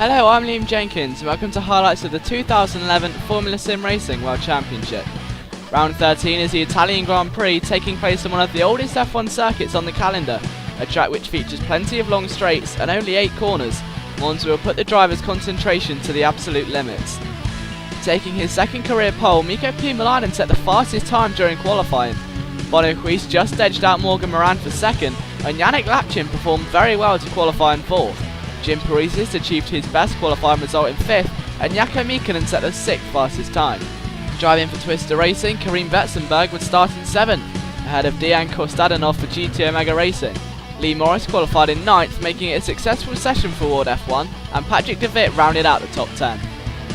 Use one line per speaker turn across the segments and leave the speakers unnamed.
Hello, I'm Liam Jenkins and welcome to highlights of the 2011 Formula SimRacing World Championship. Round 13 is the Italian Grand Prix, taking place on one of the oldest F1 circuits on the calendar, a track which features plenty of long straights and only 8 corners. Monza will put the driver's concentration to the absolute limits. Taking his second career pole, Mikko Pymäläinen set the fastest time during qualifying. Bono Huis just edged out Morgan Moran for second, and Yannick Lapchin performed very well to qualify in fourth. Jim Paresis achieved his best qualifying result in 5th, and Jaakko Mykkänen set the 6th fastest time. Driving for Twister Racing, Karim Vetsenberg would start in 7th, ahead of Dejan Kostadinov for GT Omega Racing. Lee Morris qualified in 9th, making it a successful session for World F1, and Patrick de Wit rounded out the top 10.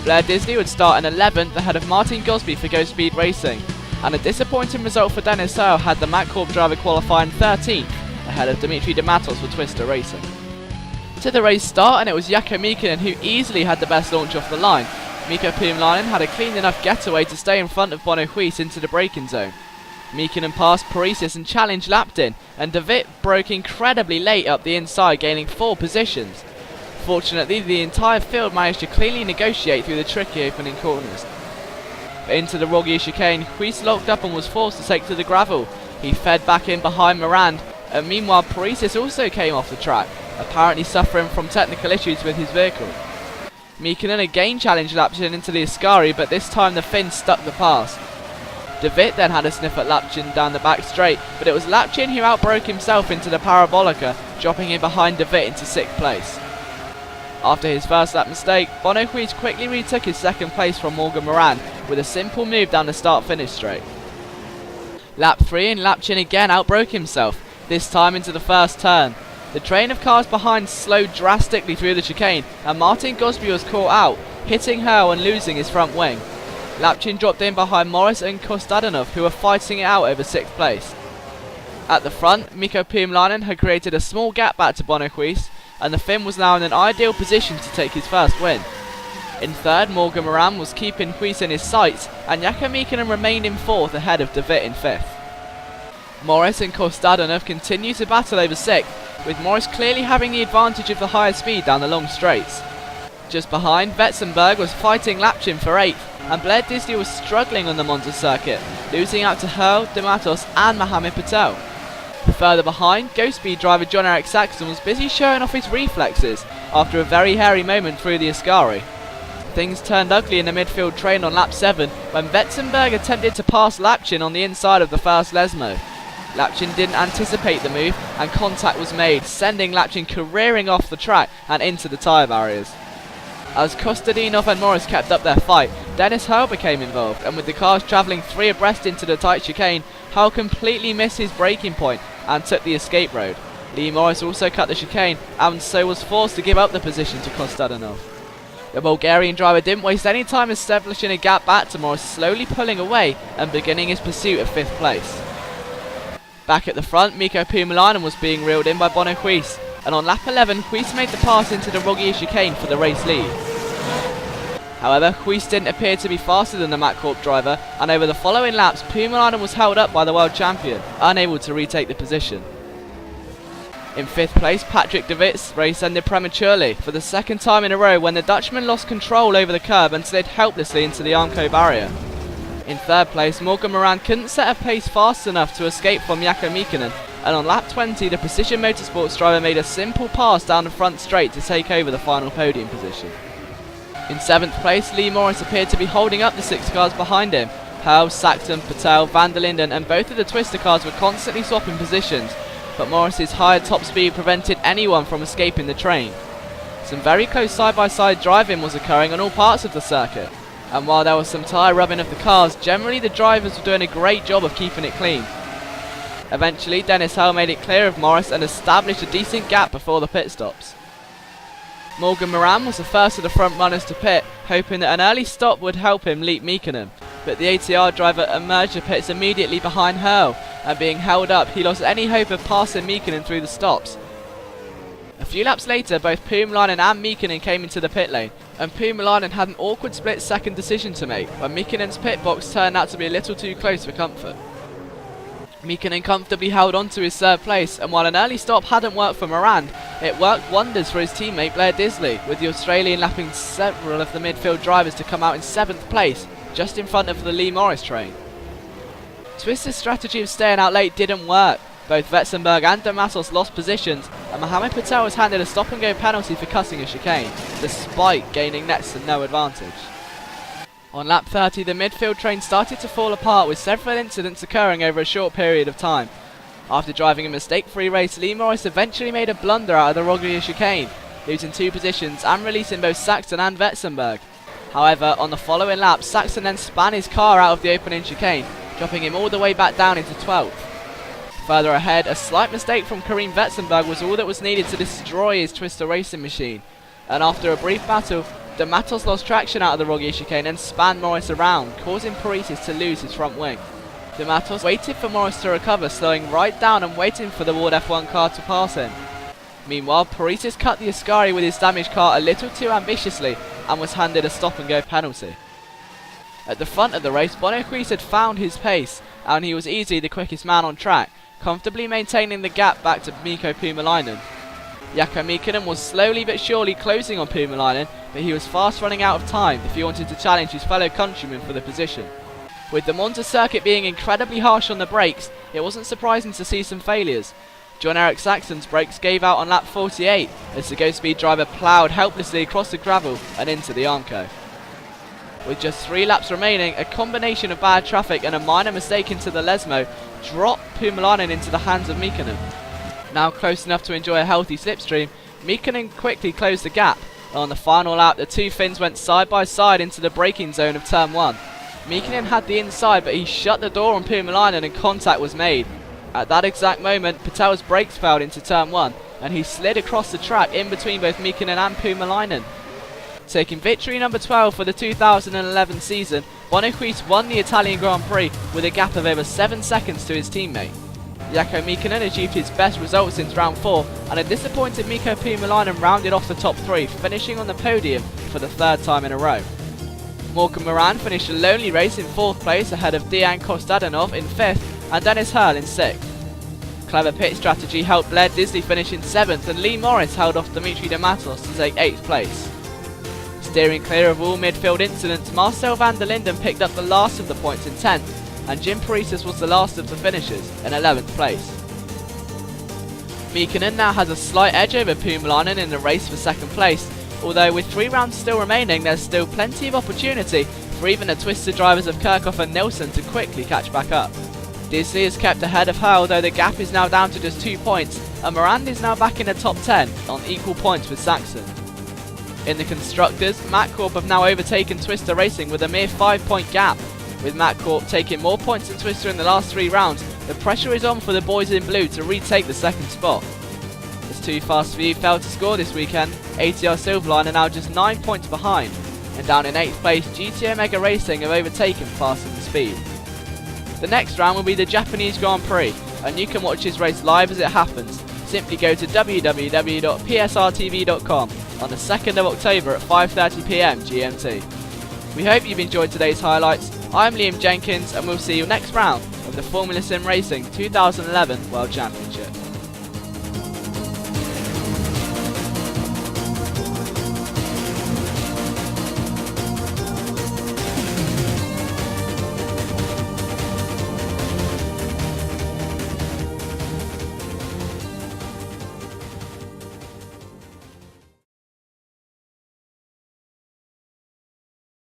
Blair Disney would start in 11th, ahead of Martin Gosby for Go Speed Racing, and a disappointing result for Dennis Earl had the Matt Corp driver qualify in 13th, ahead of Dimitri de Matos for Twister Racing. To the race start, and it was Jaakko Mykkänen who easily had the best launch off the line. Mikko Pymäläinen had a clean enough getaway to stay in front of Bono Huis into the braking zone. Mykkänen passed Paresis and challenged Laptin, and de Wit broke incredibly late up the inside, gaining 4 positions. Fortunately, the entire field managed to cleanly negotiate through the tricky opening corners. But into the Rogge chicane, Huis locked up and was forced to take to the gravel. He fed back in behind Moran, and meanwhile Paresis also came off the track, apparently suffering from technical issues with his vehicle. Mykkänen again challenged Lapchin into the Ascari, but this time the Finn stuck the pass. De Wit then had a sniff at Lapchin down the back straight, but it was Lapchin who outbroke himself into the Parabolica, dropping him behind de Wit into 6th place. After his first lap mistake, Bono Huis quickly retook his 2nd place from Morgan Moran with a simple move down the start-finish straight. Lap 3 and Lapchin again outbroke himself, this time into the first turn. The train of cars behind slowed drastically through the chicane, and Martin Gosby was caught out, hitting Hurl and losing his front wing. Lapchin dropped in behind Morris and Kostadinov, who were fighting it out over 6th place. At the front, Mikko Pymäläinen had created a small gap back to Bono Huis, and the Finn was now in an ideal position to take his first win. In 3rd, Morgan Moran was keeping Huis in his sights, and Jaakko Mykkänen remained in 4th ahead of de Wit in 5th. Morris and Kostadinov continued to battle over 6th, with Morris clearly having the advantage of the higher speed down the long straights. Just behind, Vetsenberg was fighting Lapchin for 8th, and Blair Disney was struggling on the Monza circuit, losing out to Hurl, de Matos and Mohamed Patel. Further behind, Go Speed driver John-Eric Saxon was busy showing off his reflexes after a very hairy moment through the Ascari. Things turned ugly in the midfield train on lap 7 when Vetsenberg attempted to pass Lapchin on the inside of the first Lesmo. Lapchin didn't anticipate the move and contact was made, sending Lapchin careering off the track and into the tyre barriers. As Kostadinov and Morris kept up their fight, Dennis Hurl became involved, and with the cars travelling 3 abreast into the tight chicane, Hurl completely missed his braking point and took the escape road. Lee Morris also cut the chicane and so was forced to give up the position to Kostadinov. The Bulgarian driver didn't waste any time establishing a gap back to Morris, slowly pulling away and beginning his pursuit of 5th place. Back at the front, Mikko Pymäläinen was being reeled in by Bono Huis, and on lap 11 Huis made the pass into the Rogge chicane for the race lead. However, Huis didn't appear to be faster than the Matt Corp driver, and over the following laps Pymäläinen was held up by the world champion, unable to retake the position. In 5th place, Patrick de Wit's race ended prematurely for the 2nd time in a row when the Dutchman lost control over the curb and slid helplessly into the Armco barrier. In 3rd place, Morgan Moran couldn't set a pace fast enough to escape from Jaakko Mykkänen, and on lap 20 the Precision Motorsports driver made a simple pass down the front straight to take over the final podium position. In 7th place, Lee Morris appeared to be holding up the 6 cars behind him. Hurl, Saxon, Patel, Van der Linden and both of the Twister cars were constantly swapping positions, but Morris's higher top speed prevented anyone from escaping the train. Some very close side-by-side driving was occurring on all parts of the circuit, and while there was some tyre rubbing of the cars, generally the drivers were doing a great job of keeping it clean. Eventually, Dennis Hurl made it clear of Morris and established a decent gap before the pit stops. Morgan Moran was the first of the front runners to pit, hoping that an early stop would help him leap Mykkänen, but the ATR driver emerged the pits immediately behind Hurl, and being held up he lost any hope of passing Mykkänen through the stops. A few laps later, both Pymäläinen and Mykkänen came into the pit lane, and Pymäläinen had an awkward split-second decision to make when Mykänen's pit box turned out to be a little too close for comfort. Mikkonen comfortably held on to his third place, and while an early stop hadn't worked for Moran, it worked wonders for his teammate Blair Disley, with the Australian lapping several of the midfield drivers to come out in 7th place, just in front of the Lee Morris train. Twister's strategy of staying out late didn't work. Both Vetsenberg and De Matos lost positions, and Mohamed Patel was handed a stop-and-go penalty for cutting a chicane, despite gaining next to no advantage. On lap 30, the midfield train started to fall apart, with several incidents occurring over a short period of time. After driving a mistake-free race, Lee Morris eventually made a blunder out of the Roglia chicane, losing 2 positions and releasing both Saxon and Vetsenberg. However, on the following lap, Saxon then span his car out of the opening chicane, dropping him all the way back down into 12th. Further ahead, a slight mistake from Karim Vetsenberg was all that was needed to destroy his Twister racing machine, and after a brief battle, De Matos lost traction out of the Roglia chicane and spun Morris around, causing Paresis to lose his front wing. De Matos waited for Morris to recover, slowing right down and waiting for the Ward F1 car to pass him. Meanwhile, Paresis cut the Ascari with his damaged car a little too ambitiously and was handed a stop-and-go penalty. At the front of the race, Bonoquist had found his pace, and he was easily the quickest man on track, comfortably maintaining the gap back to Mikko Puumalainen. Jaakko Mikkonen was slowly but surely closing on Puumalainen, but he was fast running out of time if he wanted to challenge his fellow countrymen for the position. With the Monza circuit being incredibly harsh on the brakes, it wasn't surprising to see some failures. John-Eric Saxon's brakes gave out on lap 48 as the Go-Speed driver ploughed helplessly across the gravel and into the Armco. With just 3 laps remaining, a combination of bad traffic and a minor mistake into the Lesmo dropped Puumalainen into the hands of Mikkonen. Now close enough to enjoy a healthy slipstream, Mikkonen quickly closed the gap, and on the final lap the 2 Finns went side by side into the braking zone of turn 1. Mikkonen had the inside, but he shut the door on Puumalainen and contact was made. At that exact moment, Patel's brakes failed into turn 1, and he slid across the track in between both Mikkonen and Puumalainen. Taking victory number 12 for the 2011 season, Bonoquist won the Italian Grand Prix with a gap of over 7 seconds to his teammate. Jaakko Mikkonen achieved his best result since round 4, and a disappointed Mikko Puumalainen rounded off the top 3, finishing on the podium for the 3rd time in a row. Morgan Moran finished a lonely race in 4th place ahead of Dejan Kostadinov in 5th and Dennis Hurl in 6th. Clever pit strategy helped Blair Disley finish in 7th, and Lee Morris held off Dimitri de Matos to take 8th place. Steering clear of all midfield incidents, Marcel van der Linden picked up the last of the points in 10th, and Jim Paresis was the last of the finishers in 11th place. Mikkonen now has a slight edge over Puumalainen in the race for 2nd place, although with 3 rounds still remaining there's still plenty of opportunity for even the Twister drivers of Kirchhoff and Nilsson to quickly catch back up. Disley is kept ahead of Hurl, though the gap is now down to just 2 points, and Moran is now back in the top 10 on equal points with Saxon. In the Constructors, Matt Corp have now overtaken Twister Racing with a mere 5-point gap. With Matt Corp taking more points than Twister in the last 3 rounds, the pressure is on for the boys in blue to retake the 2nd spot. As Too Fast For You failed to score this weekend, ATR Silverline are now just 9 points behind, and down in 8th place, GT Omega Racing have overtaken Fast and Speed. The next round will be the Japanese Grand Prix, and you can watch this race live as it happens. Simply go to www.psrtv.com on the 2nd of October at 5:30 PM GMT. We hope you've enjoyed today's highlights. I'm Liam Jenkins, and we'll see you next round of the Formula SimRacing 2011 World Championship.